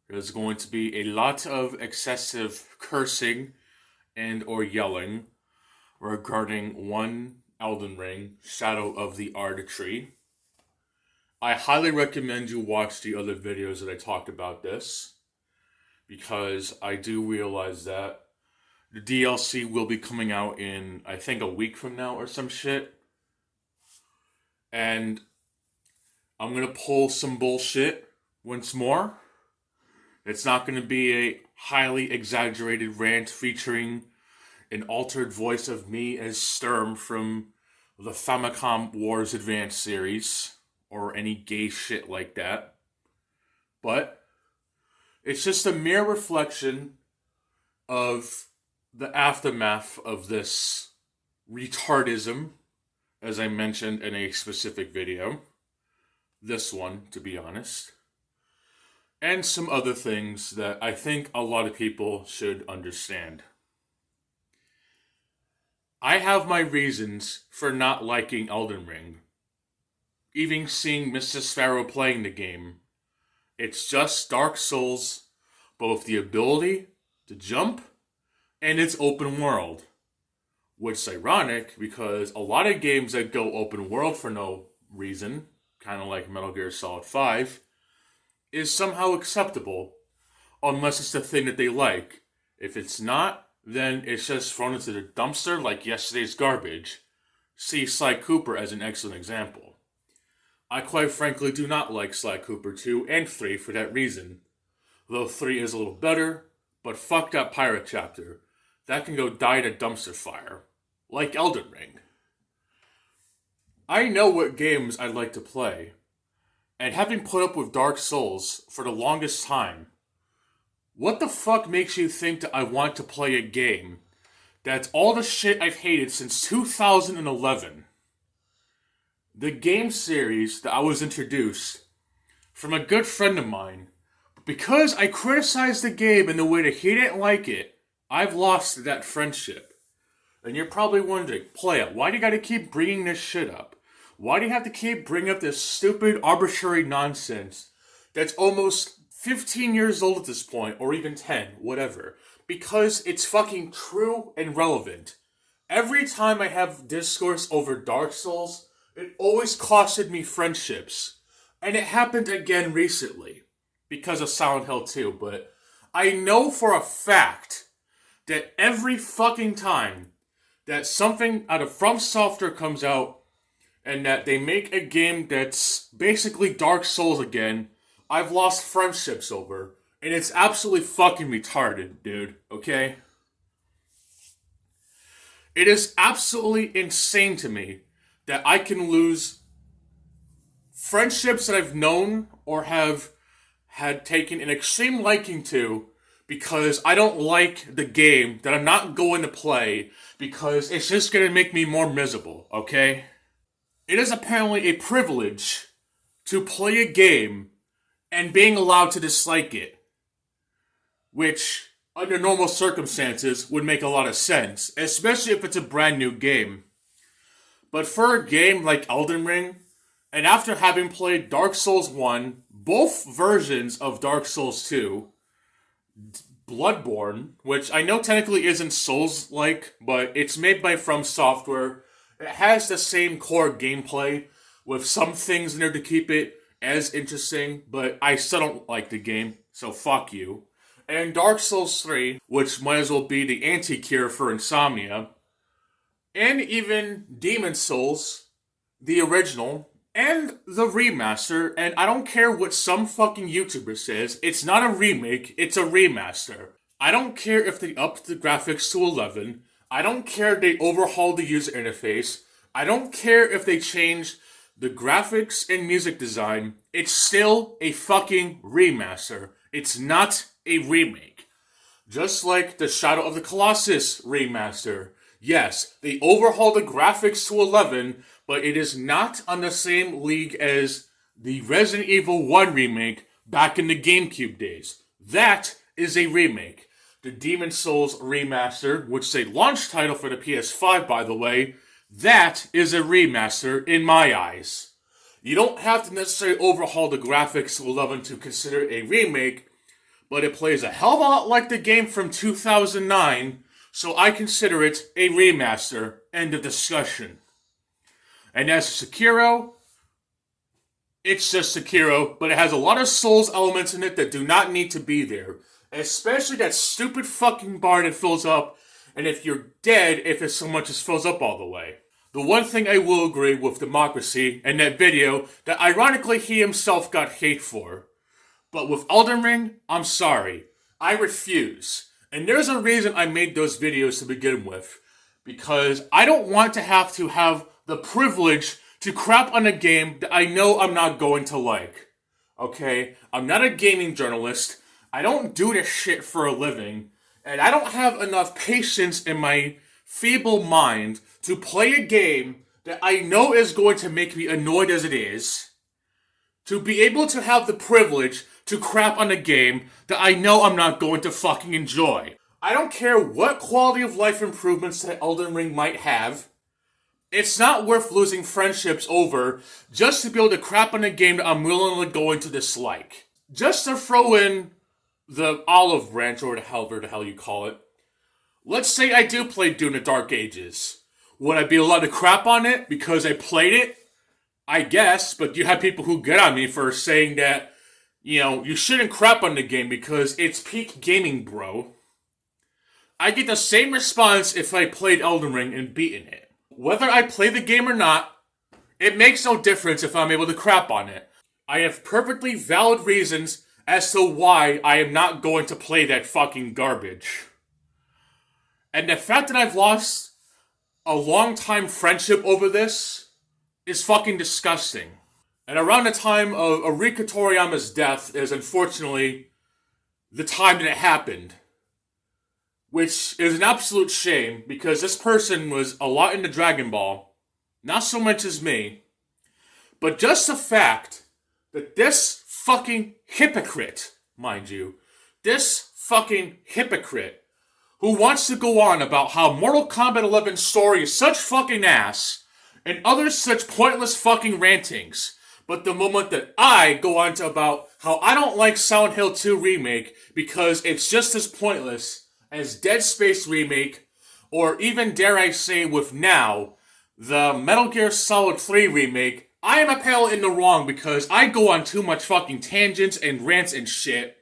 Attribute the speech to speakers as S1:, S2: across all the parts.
S1: There's going to be a lot of excessive cursing and or yelling regarding one Elden Ring, Shadow of the Erdtree. I highly recommend you watch the other videos that I talked about this, because I do realize that the DLC will be coming out in, I think, a week from now or some shit. And I'm going to pull some bullshit once more. It's not going to be a highly exaggerated rant featuring an altered voice of me as Sturm from the Famicom Wars Advance series, or any gay shit like that. But it's just a mere reflection of the aftermath of this retardism, as I mentioned in a specific video. This one, to be honest. And some other things that I think a lot of people should understand. I have my reasons for not liking Elden Ring. Even seeing Mr. Sparrow playing the game. It's just Dark Souls, both the ability to jump and its open world. Which is ironic because a lot of games that go open world for no reason, kind of like Metal Gear Solid 5, is somehow acceptable, unless it's the thing that they like. If it's not, then it's just thrown into the dumpster like yesterday's garbage. See Sly Cooper as an excellent example. I quite frankly do not like Sly Cooper 2 and 3 for that reason. Though 3 is a little better, but fuck that pirate chapter. That can go die in a dumpster fire. Like Elden Ring. I know what games I'd like to play. And having put up with Dark Souls for the longest time, what the fuck makes you think that I want to play a game that's all the shit I've hated since 2011? The game series that I was introduced from a good friend of mine, but because I criticized the game in the way that he didn't like it, I've lost that friendship. And you're probably wondering, Playa, why do you gotta keep bringing this shit up? Why do you have to keep bringing up this stupid, arbitrary nonsense that's almost 15 years old at this point, or even 10, whatever? Because it's fucking true and relevant. Every time I have discourse over Dark Souls, it always costed me friendships. And it happened again recently, because of Silent Hill 2, but I know for a fact that every fucking time that something out of From Software comes out, and that they make a game that's basically Dark Souls again, I've lost friendships over. And it's absolutely fucking retarded, dude, okay? It is absolutely insane to me that I can lose friendships that I've known or have had taken an extreme liking to because I don't like the game that I'm not going to play because it's just going to make me more miserable, okay? It is apparently a privilege to play a game and being allowed to dislike it. Which, under normal circumstances, would make a lot of sense, especially if it's a brand new game. But for a game like Elden Ring, and after having played Dark Souls 1, both versions of Dark Souls 2, Bloodborne, which I know technically isn't Souls-like, but it's made by From Software. It has the same core gameplay, with some things in there to keep it as interesting, but I still don't like the game, so fuck you. And Dark Souls 3, which might as well be the anti-cure for insomnia. And even Demon Souls, the original, and the remaster, and I don't care what some fucking YouTuber says, it's not a remake, it's a remaster. I don't care if they upped the graphics to 11, I don't care if they overhauled the user interface, I don't care if they changed the graphics and music design, it's still a fucking remaster. It's not a remake. Just like the Shadow of the Colossus remaster. Yes, they overhauled the graphics to 11, but it is not on the same league as the Resident Evil 1 remake back in the GameCube days. That is a remake. The Demon Souls remaster, which is a launch title for the PS5, by the way, that is a remaster in my eyes. You don't have to necessarily overhaul the graphics to 11 to consider it a remake, but it plays a hell of a lot like the game from 2009, so I consider it a remaster. End of discussion. And as for Sekiro, it's just Sekiro, but it has a lot of Souls elements in it that do not need to be there. Especially that stupid fucking bar that fills up, and if you're dead, if it so much as fills up all the way. The one thing I will agree with Democracy and that video that ironically he himself got hate for. But with Elden Ring, I'm sorry. I refuse. And there's a reason I made those videos to begin with. Because I don't want to have the privilege to crap on a game that I know I'm not going to like. Okay? I'm not a gaming journalist. I don't do this shit for a living. And I don't have enough patience in my feeble mind to play a game that I know is going to make me annoyed as it is. To be able to have the privilege to crap on a game that I know I'm not going to fucking enjoy. I don't care what quality of life improvements that Elden Ring might have. It's not worth losing friendships over just to be able to crap on a game that I'm willingly going to dislike. Just to throw in the olive branch, or whatever the hell you call it. Let's say I do play Dune: The Dark Ages. Would I be allowed to crap on it because I played it? I guess, but you have people who get on me for saying that, you shouldn't crap on the game because it's peak gaming, bro. I get the same response if I played Elden Ring and beaten it. Whether I play the game or not, it makes no difference if I'm able to crap on it. I have perfectly valid reasons as to why I am not going to play that fucking garbage. And the fact that I've lost a long-time friendship over this is fucking disgusting. And around the time of Arika Toriyama's death is unfortunately the time that it happened. Which is an absolute shame, because this person was a lot into Dragon Ball. Not so much as me. But just the fact that this fucking hypocrite, mind you, this fucking hypocrite who wants to go on about how Mortal Kombat 11's story is such fucking ass and other such pointless fucking rantings. But the moment that I go on to about how I don't like Silent Hill 2 Remake because it's just as pointless as Dead Space Remake, or even, dare I say, with now, the Metal Gear Solid 3 Remake, I am apparently in the wrong because I go on too much fucking tangents and rants and shit,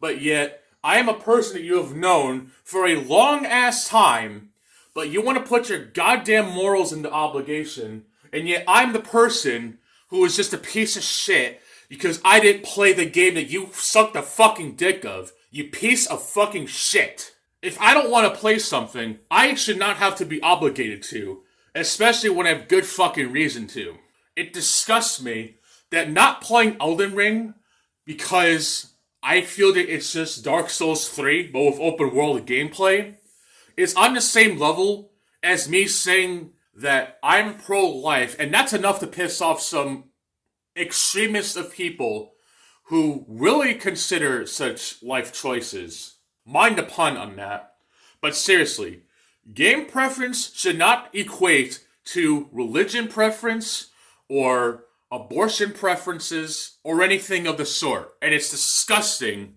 S1: but yet, I am a person that you have known for a long-ass time, but you want to put your goddamn morals into obligation, and yet I'm the person who is just a piece of shit because I didn't play the game that you sucked the fucking dick of, you piece of fucking shit. If I don't want to play something, I should not have to be obligated to, especially when I have good fucking reason to. It disgusts me that not playing Elden Ring because I feel that it's just Dark Souls 3, but with open world gameplay, is on the same level as me saying that I'm pro-life, and that's enough to piss off some extremists of people who really consider such life choices. Mind the pun on that. But seriously, game preference should not equate to religion preference or abortion preferences or anything of the sort. And it's disgusting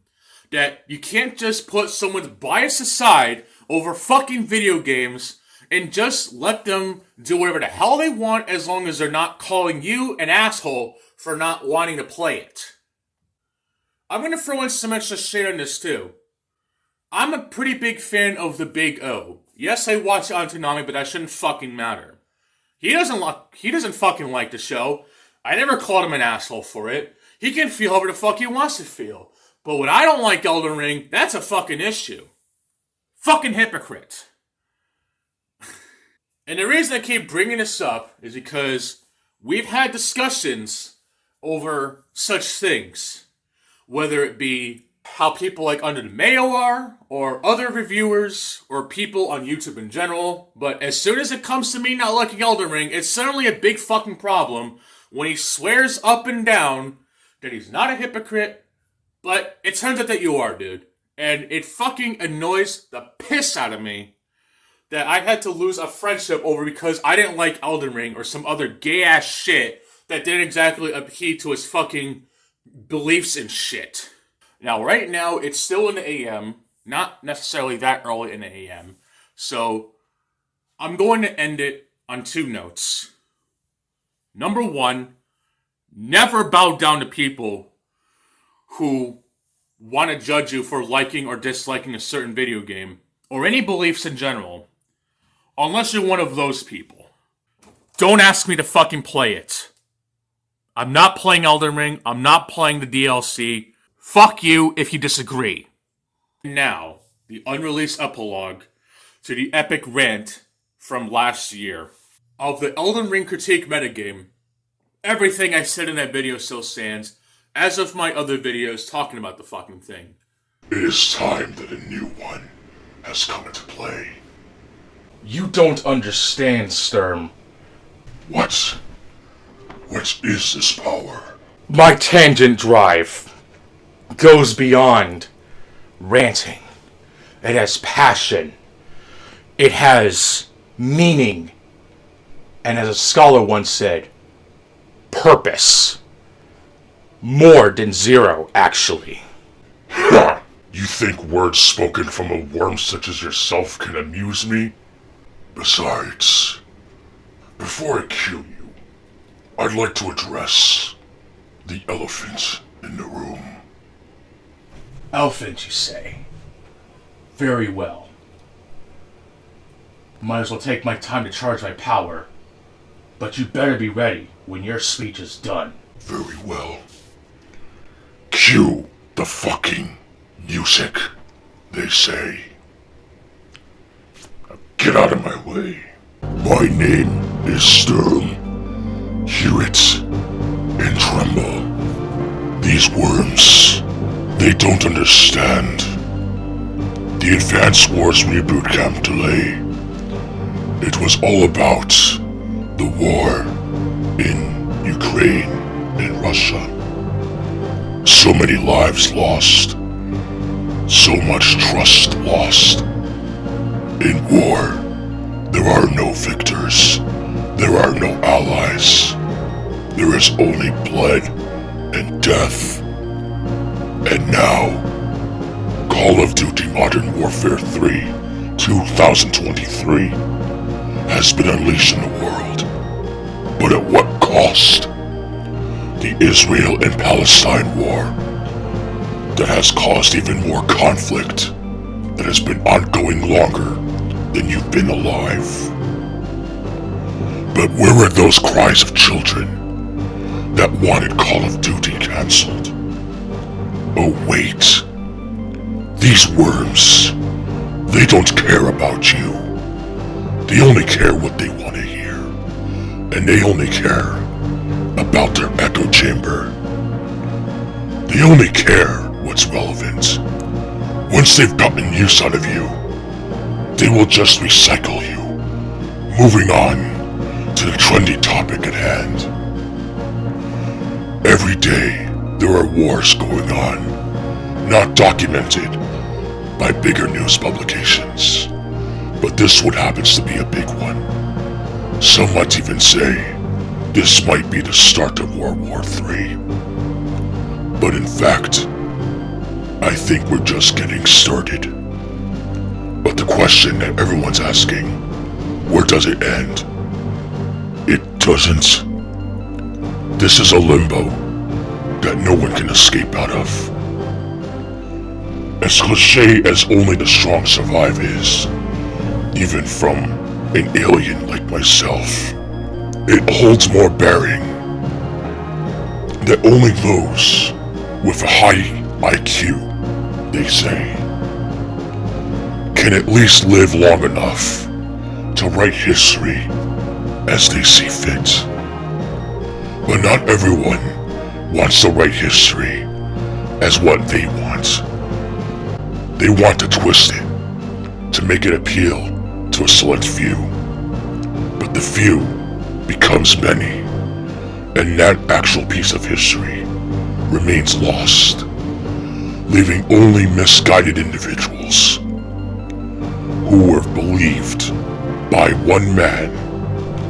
S1: that you can't just put someone's bias aside over fucking video games and just let them do whatever the hell they want as long as they're not calling you an asshole for not wanting to play it. I'm going to throw in some extra shade on this too. I'm a pretty big fan of the Big O. Yes, I watch Antonami, but that shouldn't fucking matter. He doesn't fucking like the show. I never called him an asshole for it. He can feel however the fuck he wants to feel. But when I don't like Elden Ring, that's a fucking issue. Fucking hypocrite. And the reason I keep bringing this up is because we've had discussions over such things. Whether it be how people like Under the Mayo are, or other reviewers, or people on YouTube in general. But as soon as it comes to me not liking Elden Ring, it's suddenly a big fucking problem when he swears up and down that he's not a hypocrite, but it turns out that you are, dude. And it fucking annoys the piss out of me that I had to lose a friendship over because I didn't like Elden Ring or some other gay-ass shit that didn't exactly adhere to his fucking beliefs and shit. Now, right now, it's still in the AM, not necessarily that early in the AM, so I'm going to end it on 2 notes. Number 1, never bow down to people who want to judge you for liking or disliking a certain video game, or any beliefs in general, unless you're one of those people. Don't ask me to fucking play it. I'm not playing Elden Ring, I'm not playing the DLC. Fuck you if you disagree. Now, the unreleased epilogue to the epic rant from last year. Of the Elden Ring Critique Metagame, everything I said in that video still stands, as of my other videos talking about the fucking thing.
S2: It is time that a new one has come into play.
S3: You don't understand, Sturm.
S2: What is this power?
S3: My tangent drive goes beyond ranting. It has passion. It has meaning. And as a scholar once said, purpose. More than 0, actually.
S2: Ha! You think words spoken from a worm such as yourself can amuse me? Besides, before I kill you, I'd like to address the elephant in the room.
S3: Elephant, you say? Very well. Might as well take my time to charge my power. But you better be ready when your speech is done.
S2: Very well. Cue the fucking music, they say. Now get out of my way. My name is Sturm. Hear it and tremble. These worms, they don't understand. The Advanced Wars reboot camp delay. It was all about the war in Ukraine and Russia. So many lives lost. So much trust lost. In war, there are no victors. There are no allies. There is only blood and death. And now, Call of Duty Modern Warfare 3 2023 has been unleashed in the world. But at what cost? The Israel and Palestine war that has caused even more conflict, that has been ongoing longer than you've been alive. But where were those cries of children that wanted Call of Duty cancelled? Oh wait, these worms, they don't care about you. They only care what they want to hear. And they only care about their echo chamber. They only care what's relevant. Once they've gotten use out of you, they will just recycle you, moving on to the trendy topic at hand. Every day, there are wars going on, not documented by bigger news publications. But this one happens to be a big one. Some might even say this might be the start of World War III. But in fact, I think we're just getting started. But the question that everyone's asking, where does it end? It doesn't. This is a limbo that no one can escape out of. As cliche as only the strong survive is, even from an alien like myself, it holds more bearing that only those with a high IQ, they say, can at least live long enough to write history as they see fit. But not everyone wants to write history as what they want. They want to twist it, to make it appeal to a select few. But the few becomes many, and that actual piece of history remains lost, leaving only misguided individuals who were believed by one man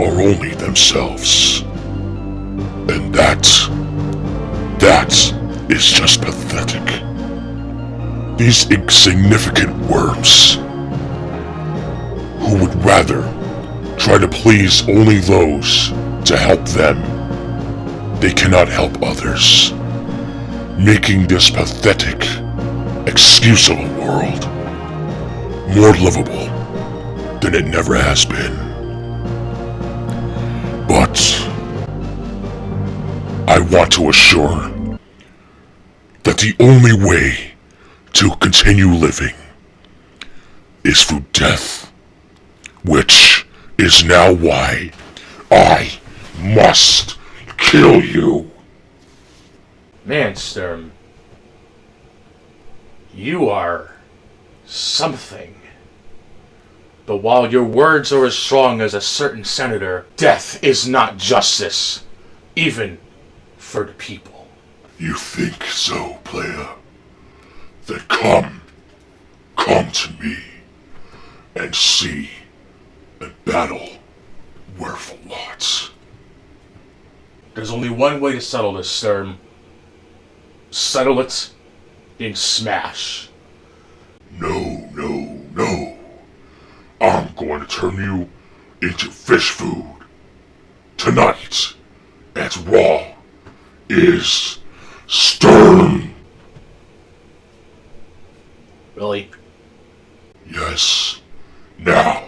S2: or only themselves. And that is just pathetic. These insignificant worms, who would rather try to please only those to help them, they cannot help others, making this pathetic, excusable world more livable than it never has been. But I want to assure that the only way to continue living is through death, which is now why I must kill you.
S3: Man, Sturm, you are something. But while your words are as strong as a certain senator, death is not justice, even for the people.
S2: You think so, player? Then come to me, and see a battle worth a lot.
S3: There's only one way to settle this, Sturm. Settle it in Smash.
S2: No. I'm going to turn you into fish food. Tonight, at Raw, is Sturm.
S3: Really?
S2: Yes. Now,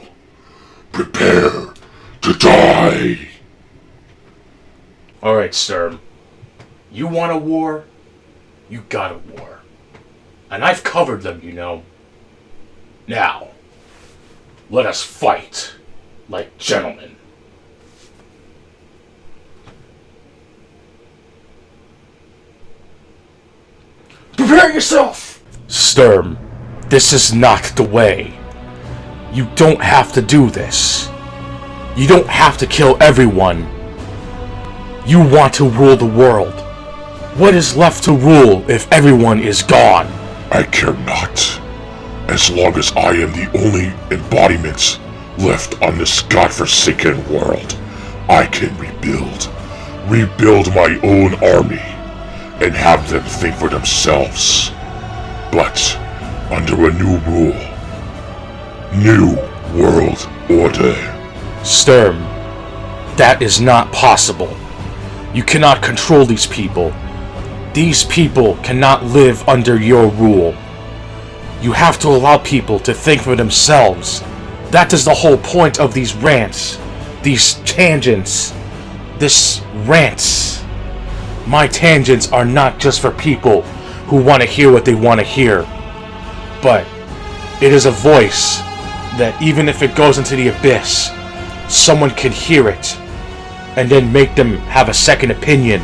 S2: prepare to die.
S3: Alright, Sturm. You want a war? You got a war. And I've covered them, you know. Now, let us fight like gentlemen. Prepare yourself! Sturm, this is not the way. You don't have to do this. You don't have to kill everyone. You want to rule the world. What is left to rule if everyone is gone?
S2: I care not. As long as I am the only embodiment left on this godforsaken world, I can rebuild my own army, and have them think for themselves. But under a new rule, new world order.
S3: Sturm, that is not possible. You cannot control these people. These people cannot live under your rule. You have to allow people to think for themselves. That is the whole point of these rants, these tangents, this rants. My tangents are not just for people who want to hear what they want to hear, but it is a voice that even if it goes into the abyss, someone can hear it and then make them have a second opinion.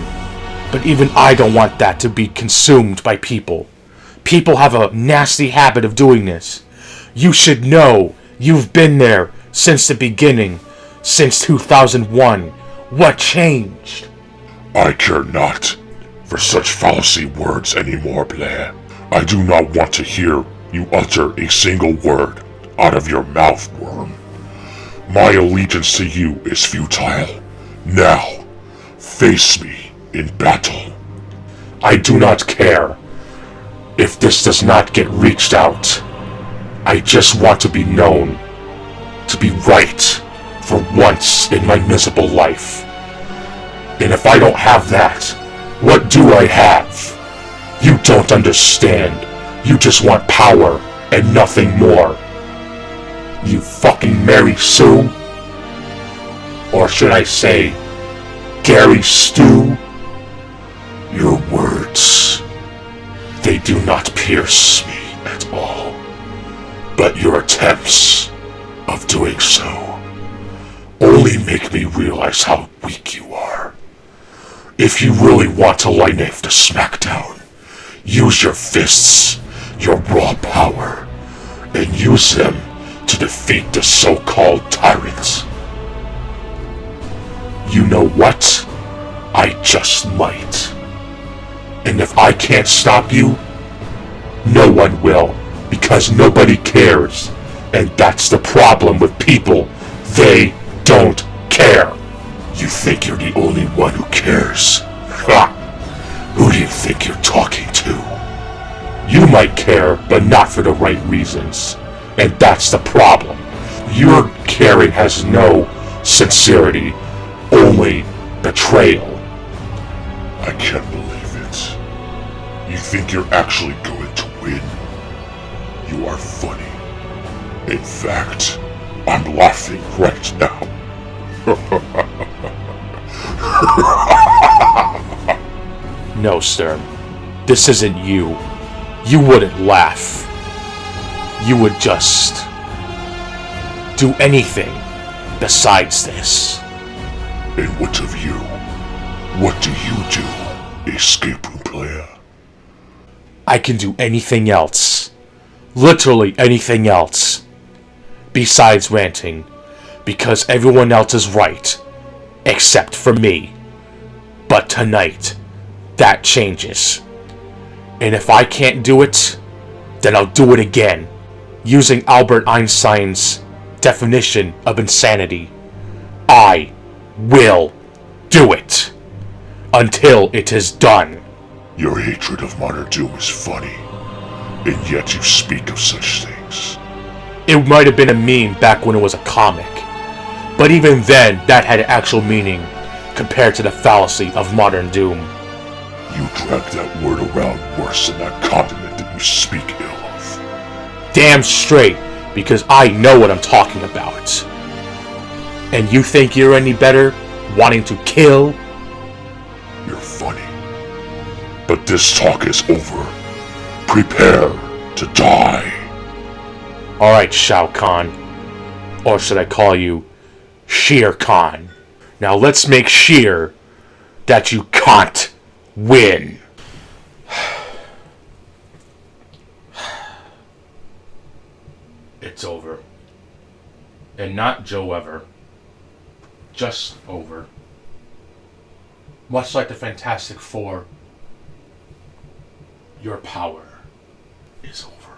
S3: But even I don't want that to be consumed by people. People have a nasty habit of doing this. You should know. You've been there since the beginning, since 2001. What changed?
S2: I care not for such fallacy words anymore, Blair. I do not want to hear you utter a single word out of your mouth, worm. My allegiance to you is futile. Now, face me in battle. I do not care if this does not get reached out. I just want to be known, to be right for once in my miserable life. And if I don't have that, what do I have? You don't understand. You just want power and nothing more. You fucking Mary Sue? Or should I say, Gary Stew? Your words, they do not pierce me at all. But your attempts of doing so only make me realize how weak you are. If you really want to lie knife the smackdown, use your fists, your raw power, and use them to defeat the so-called tyrant. You know what? I just might. And if I can't stop you, no one will, because nobody cares. And that's the problem with people. They don't care. You think you're the only one who cares? Ha! Who do you think you're talking to?
S3: You might care, but not for the right reasons. And that's the problem. Your caring has no sincerity, only betrayal.
S2: I can't believe it. You think you're actually going to win? You are funny. In fact, I'm laughing right now.
S3: No, Stern. This isn't you. You wouldn't laugh. You would just do anything besides this.
S2: And what of you? What do you do, escape room player?
S3: I can do anything else. Literally anything else. Besides ranting. Because everyone else is right. Except for me. But tonight, that changes. And if I can't do it, then I'll do it again. Using Albert Einstein's definition of insanity. I will do it. Until it is done.
S2: Your hatred of Modern Doom is funny, and yet you speak of such things.
S3: It might have been a meme back when it was a comic. But even then, that had actual meaning compared to the fallacy of Modern Doom.
S2: You drag that word around worse than that condiment that you speak ill of.
S3: Damn straight, because I know what I'm talking about. And you think you're any better, wanting to kill?
S2: You're funny. But this talk is over. Prepare to die.
S3: Alright, Shao Kahn. Or should I call you Shere Khan? Now let's make sure that you can't win. It's over. And not Joe ever. Just over. Much like the Fantastic Four, your power is over.